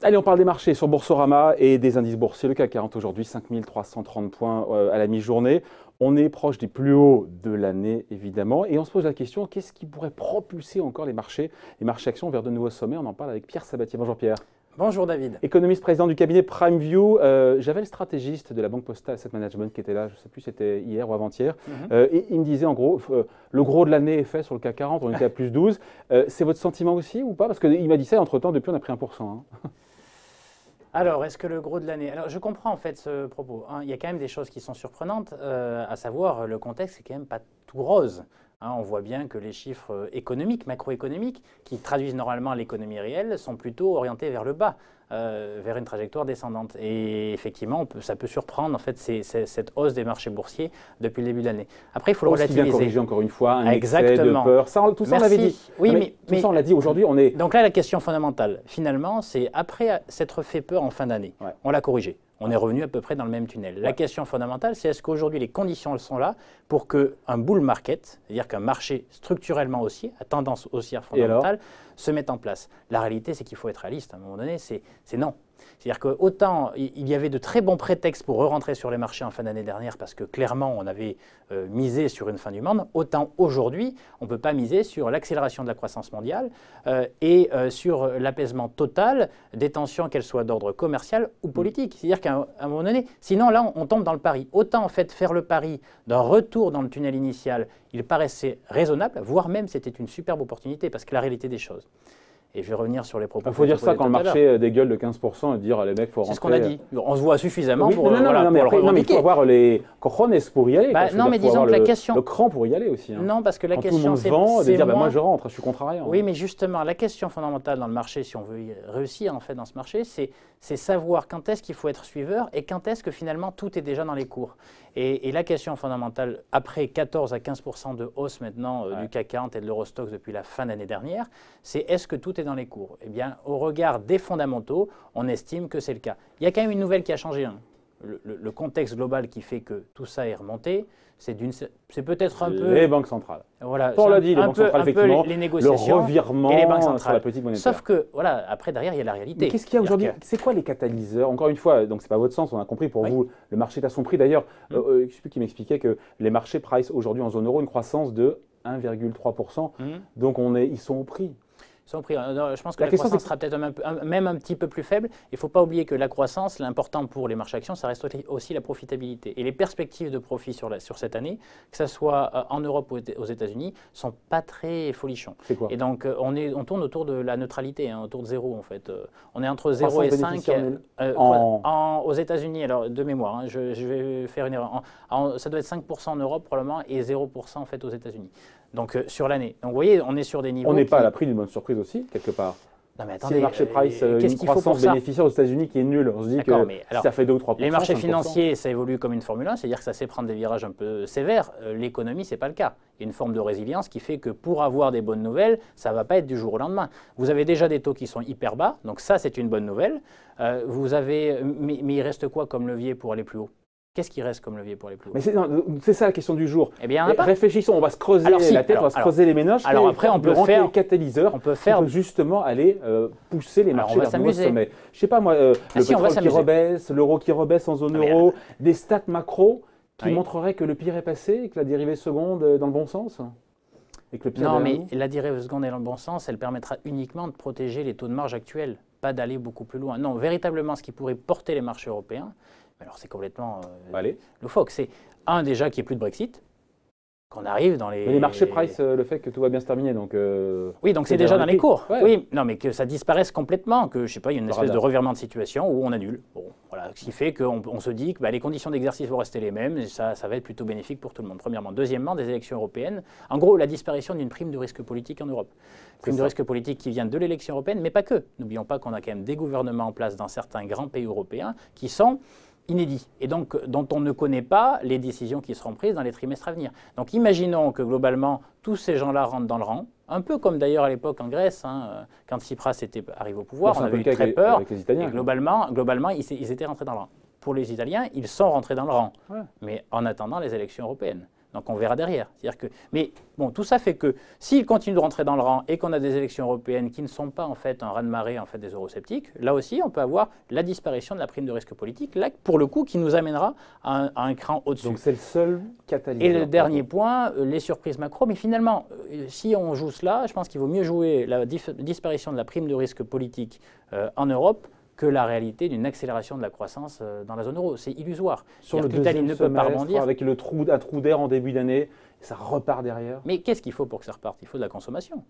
Allez, on parle des marchés sur Boursorama et des indices boursiers. Le CAC 40 aujourd'hui, 5330 points à la mi-journée. On est proche des plus hauts de l'année, évidemment. Et on se pose la question, qu'est-ce qui pourrait propulser encore les marchés actions vers de nouveaux sommets? On en parle avec Pierre Sabatier. Bonjour Pierre. Bonjour David. Économiste, président du cabinet PrimeView. J'avais le stratégiste de la Banque Postale Asset Management qui était là, je ne sais plus si c'était hier ou avant-hier. Et il me disait en gros, le gros de l'année est fait sur le CAC 40, on était à plus 12. C'est votre sentiment aussi ou pas? Parce qu'il m'a dit ça, entre-temps, depuis on a pris 1%. Hein. Alors, est-ce que le gros de l'année… Alors, je comprends en fait ce propos. Il y a quand même des choses qui sont surprenantes, à savoir le contexte n'est quand même pas tout rose. On voit bien que les chiffres économiques, macroéconomiques, qui traduisent normalement l'économie réelle, sont plutôt orientés vers le bas, vers une trajectoire descendante. Et effectivement, ça peut surprendre en fait cette hausse des marchés boursiers depuis le début de l'année. Après, il faut le relativiser. Bien corriger encore une fois, un excès de peur. Tout ça, on l'avait dit. Oui, mais ça, on l'a dit. Aujourd'hui, on est… Donc là, la question fondamentale, finalement, c'est après s'être fait peur en fin d'année, on l'a corrigé. On est revenu à peu près dans le même tunnel. La question fondamentale, c'est est-ce qu'aujourd'hui les conditions sont là pour qu'un bull market, c'est-à-dire qu'un marché structurellement haussier, à tendance haussière fondamentale, se mette en place? La réalité, c'est qu'il faut être réaliste. À un moment donné, c'est non. C'est-à-dire qu'autant il y avait de très bons prétextes pour re-rentrer sur les marchés en fin d'année dernière parce que clairement on avait misé sur une fin du monde, autant aujourd'hui on ne peut pas miser sur l'accélération de la croissance mondiale et sur l'apaisement total des tensions, qu'elles soient d'ordre commercial ou politique. C'est-à-dire qu'à un moment donné, sinon là on tombe dans le pari. Autant en fait faire le pari d'un retour dans le tunnel initial, il paraissait raisonnable, voire même c'était une superbe opportunité parce que la réalité des choses. Et je vais revenir sur les propos. Il faut dire ça quand le marché dégueule de 15% et dire les mecs, il faut rentrer. C'est ce qu'on a dit. On se voit suffisamment pour le revendiquer. Mais il faut avoir les cojones pour y aller. Non, mais disons que la question… Le cran pour y aller aussi. Non, parce que la question, c'est… Tout le monde vend, de dire moi je rentre, je suis contrariant. Oui, mais justement, la question fondamentale dans le marché, si on veut y réussir en fait dans ce marché, c'est savoir quand est-ce qu'il faut être suiveur et quand est-ce que finalement tout est déjà dans les cours. Et la question fondamentale, après 14 à 15% de hausse maintenant du CAC 40 et de l'Eurostoxx depuis la fin d'année dernière, c'est est-ce que tout est dans les cours? Eh bien, au regard des fondamentaux, on estime que c'est le cas. Il y a quand même une nouvelle qui a changé. Le contexte global qui fait que tout ça est remonté, c'est peut-être un peu… Les banques centrales. Voilà, on l'a dit, les banques centrales, effectivement, les négociations, le revirement et les banques centrales. sur la politique monétaire. Sauf que, voilà, après, derrière, il y a la réalité. Mais qu'est-ce qu'il y a aujourd'hui? C'est quoi les catalyseurs? Encore une fois, donc c'est pas votre sens, on a compris, pour vous, le marché est à son prix. D'ailleurs, je ne sais plus qui m'expliquait que les marchés price aujourd'hui en zone euro une croissance de 1,3%. Donc ils sont au prix. Je pense que la croissance sera peut-être même un petit peu plus faible. Il ne faut pas oublier que la croissance, l'important pour les marchés actions, ça reste aussi la profitabilité. Et les perspectives de profit sur cette année, que ce soit en Europe ou aux États-Unis, ne sont pas très folichons. C'est quoi? Et donc, on tourne autour de la neutralité, autour de 0 en fait. On est entre 0 et 5 aux États-Unis. Alors, de mémoire, je vais faire une erreur. Ça doit être 5% en Europe probablement et 0% en fait aux États-Unis. Donc sur l'année. Donc vous voyez, on est sur des niveaux… On n'est pas à l'abri d'une bonne surprise aussi, quelque part. Non, mais attendez, si les marchés price une croissance bénéficiaire aux États-unis qui est nulle, on se dit que alors, ça fait 2 ou 3%. Les marchés 5%. Financiers, ça évolue comme une Formule 1, c'est-à-dire que ça sait prendre des virages un peu sévères. L'économie, ce n'est pas le cas. Il y a une forme de résilience qui fait que pour avoir des bonnes nouvelles, ça ne va pas être du jour au lendemain. Vous avez déjà des taux qui sont hyper bas, donc ça, c'est une bonne nouvelle. Mais il reste quoi comme levier pour aller plus haut? Qu'est-ce qui reste comme levier pour aller plus haut? Mais c'est ça la question du jour. Eh bien, réfléchissons, on va se creuser la tête, on va se creuser les méninges. Alors après, on peut faire… les catalyseurs qui peuvent justement aller pousser les marchés vers de nouveaux sommets. Je ne sais pas moi, le pétrole qui rebaisse, l'euro qui rebaisse en zone euro, des stats macro qui montreraient que le pire est passé et que la dérivée seconde est dans le bon sens? Non, mais la dérivée seconde est dans le bon sens, elle permettra uniquement de protéger les taux de marge actuels, pas d'aller beaucoup plus loin. Non, véritablement, ce qui pourrait porter les marchés européens, alors c'est complètement loufoque. C'est déjà qu'il n'y ait plus de Brexit, qu'on arrive dans les… Mais les marchés price le fait que tout va bien se terminer, donc… oui, donc c'est déjà dans les cours. Oui, non, mais que ça disparaisse complètement, que je sais pas, il y a une espèce de revirement de situation où on annule. Bon, voilà, ce qui fait qu'on se dit que les conditions d'exercice vont rester les mêmes, et ça va être plutôt bénéfique pour tout le monde. Premièrement. Deuxièmement, des élections européennes. En gros, la disparition d'une prime de risque politique en Europe. Prime de risque politique qui vient de l'élection européenne, mais pas que. N'oublions pas qu'on a quand même des gouvernements en place dans certains grands pays européens qui sont inédits et donc dont on ne connaît pas les décisions qui seront prises dans les trimestres à venir. Donc imaginons que globalement tous ces gens-là rentrent dans le rang, un peu comme d'ailleurs à l'époque en Grèce, quand Tsipras arrivé au pouvoir, on avait eu très peur, et globalement ils étaient rentrés dans le rang. Pour les Italiens, ils sont rentrés dans le rang, mais en attendant les élections européennes. Donc on verra derrière. Mais bon, tout ça fait que s'ils continuent de rentrer dans le rang et qu'on a des élections européennes qui ne sont pas en fait un raz-de-marée en fait, des eurosceptiques, là aussi on peut avoir la disparition de la prime de risque politique, là pour le coup qui nous amènera à un cran au-dessus. Donc c'est le seul catalyseur. Et le dernier point, les surprises macro. Mais finalement, si on joue cela, je pense qu'il vaut mieux jouer la disparition de la prime de risque politique en Europe que la réalité d'une accélération de la croissance dans la zone euro. C'est illusoire. Sur le deuxième ne peut pas rebondir. Avec un trou d'air en début d'année, ça repart derrière. Mais qu'est-ce qu'il faut pour que ça reparte? Il faut de la consommation.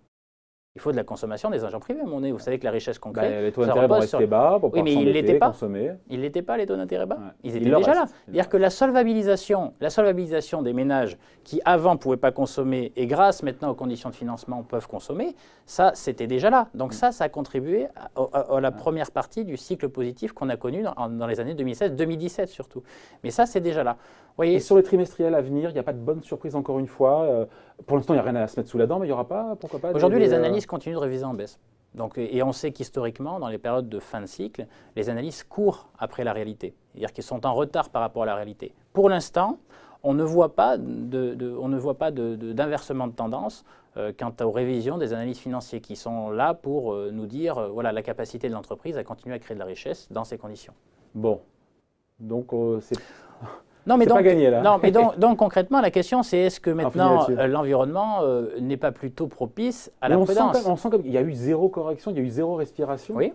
Il faut de la consommation des agents privés à mon nez. Vous savez que la richesse qu'on crée, les taux d'intérêt vont rester bas pour pouvoir s'endetter, consommer. Ils n'étaient pas, les taux d'intérêt bas. Ouais. Ils étaient déjà là. C'est-à-dire que la solvabilisation des ménages qui avant ne pouvaient pas consommer et grâce maintenant aux conditions de financement peuvent consommer, ça c'était déjà là. Donc ça a contribué à la première partie du cycle positif qu'on a connu dans les années 2016-2017 surtout. Mais ça c'est déjà là. Et sur les trimestriels à venir, il n'y a pas de bonne surprise encore une fois. Pour l'instant, il n'y a rien à se mettre sous la dent, mais il n'y aura pas, pourquoi pas. Aujourd'hui, les analyses continuent de réviser en baisse. Donc, et on sait qu'historiquement, dans les périodes de fin de cycle, les analyses courent après la réalité. C'est-à-dire qu'ils sont en retard par rapport à la réalité. Pour l'instant, on ne voit pas d'inversement de tendance quant aux révisions des analyses financières qui sont là pour nous dire voilà, la capacité de l'entreprise à continuer à créer de la richesse dans ces conditions. Bon, donc c'est... Non, mais donc, pas gagné, là. Non, mais donc concrètement, la question, c'est est-ce que maintenant l'environnement n'est pas plutôt propice à la prudence? On sent comme il y a eu zéro correction, il y a eu zéro respiration. Oui.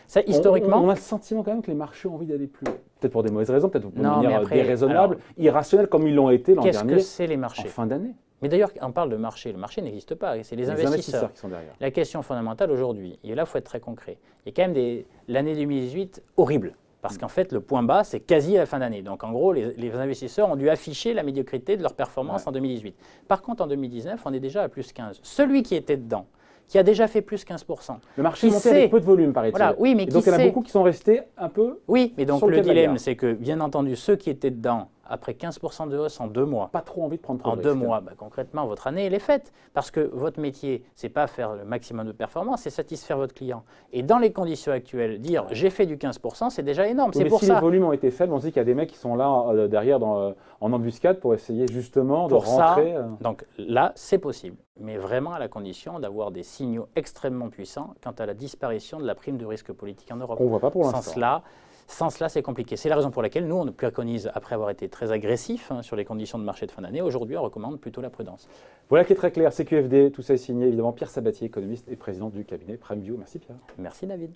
Ça, historiquement, on a le sentiment quand même que les marchés ont envie d'aller plus haut. Peut-être pour des mauvaises raisons, peut-être pour une manière déraisonnable, irrationnelle comme ils l'ont été l'an dernier. Qu'est-ce que c'est les marchés? En fin d'année. Mais d'ailleurs, on parle de marché. Le marché n'existe pas. C'est les investisseurs qui sont derrière. La question fondamentale aujourd'hui, et là, il faut être très concret. Il y a quand même l'année 2018 horrible. Parce qu'en fait, le point bas, c'est quasi à la fin d'année. Donc, en gros, les investisseurs ont dû afficher la médiocrité de leur performance en 2018. Par contre, en 2019, on est déjà à plus 15. Celui qui était dedans, qui a déjà fait plus 15%. Le marché est monté avec peu de volume, paraît-il. Voilà, oui, mais donc, il y en a beaucoup qui sont restés un peu. Oui, mais donc le dilemme, c'est que, bien entendu, ceux qui étaient dedans, après 15% de hausse en 2 mois. Pas trop envie de prendre trop de risques. En 2 mois, concrètement, votre année, elle est faite. Parce que votre métier, ce n'est pas faire le maximum de performance, c'est satisfaire votre client. Et dans les conditions actuelles, dire j'ai fait du 15%, c'est déjà énorme. Oui, si les volumes ont été faibles, on se dit qu'il y a des mecs qui sont là derrière en embuscade pour essayer justement de rentrer. Donc là, c'est possible. Mais vraiment à la condition d'avoir des signaux extrêmement puissants quant à la disparition de la prime de risque politique en Europe. On ne voit pas pour l'instant. Sans cela, c'est compliqué. C'est la raison pour laquelle nous, on préconise, après avoir été très agressif sur les conditions de marché de fin d'année, aujourd'hui, on recommande plutôt la prudence. Voilà qui est très clair. CQFD, tout ça est signé, évidemment. Pierre Sabatier, économiste et président du cabinet PrimeView. Merci Pierre. Merci David.